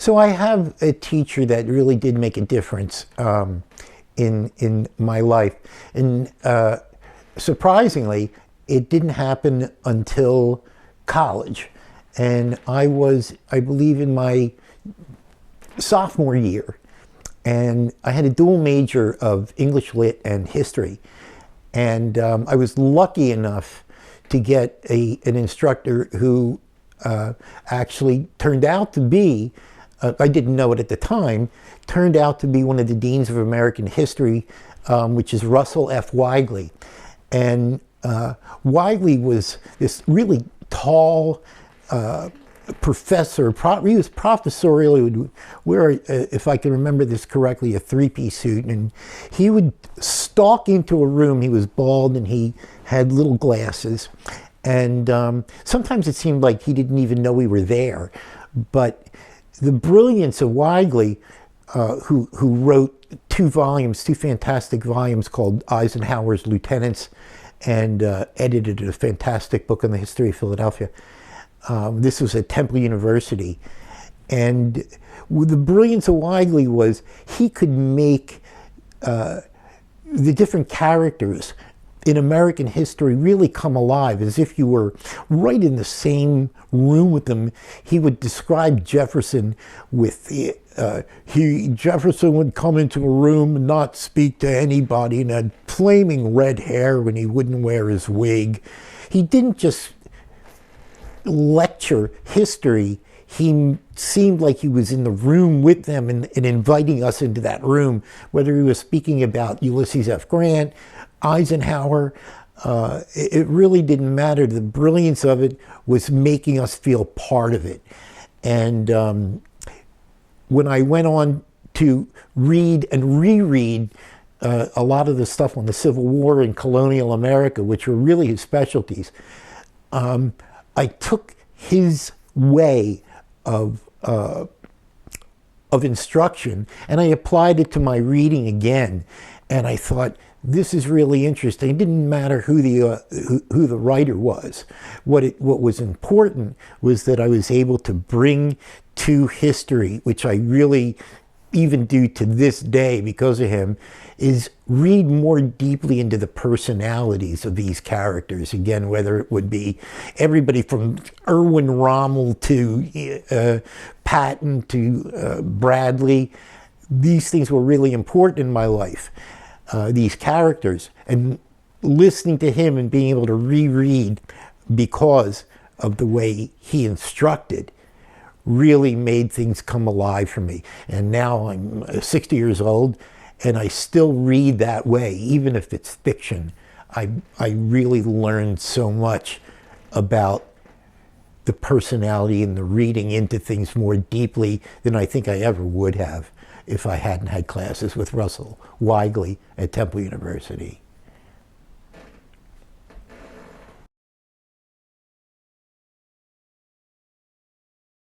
So I have a teacher that really did make a difference in my life. And surprisingly, it didn't happen until college. And I was, I believe, in my sophomore year. And I had a dual major of English Lit and history. And I was lucky enough to get an instructor who actually turned out to be, I didn't know it at the time, turned out to be one of the deans of American history, which is Russell F. Weigley. And Weigley was this really tall professor. He was professorial. He would wear, if I can remember this correctly, a three-piece suit, and he would stalk into a room. He was bald and he had little glasses, and sometimes it seemed like he didn't even know we were there. But the brilliance of Weigley, who wrote two fantastic volumes called Eisenhower's Lieutenants, and edited a fantastic book on the history of Philadelphia. This was at Temple University. And the brilliance of Weigley was he could make the different characters in American history really come alive, as if you were right in the same room with them. He would describe Jefferson with Jefferson would come into a room and not speak to anybody, and had flaming red hair when he wouldn't wear his wig. He didn't just lecture history. He seemed like he was in the room with them and inviting us into that room, whether he was speaking about Ulysses S. Grant, Eisenhower. It really didn't matter. The brilliance of it was making us feel part of it. And when I went on to read and reread a lot of the stuff on the Civil War and colonial America, which were really his specialties, I took his way of instruction and I applied it to my reading again. And I thought, this is really interesting. It didn't matter who the writer was. What was important was that I was able to bring to history, which I really even do to this day because of him, is read more deeply into the personalities of these characters. Again, whether it would be everybody from Erwin Rommel to Patton to Bradley. These things were really important in my life. These characters, and listening to him and being able to reread because of the way he instructed really made things come alive for me. And now I'm 60 years old and I still read that way, even if it's fiction. I really learned so much about the personality and the reading into things more deeply than I think I ever would have if I hadn't had classes with Russell Weigley at Temple University.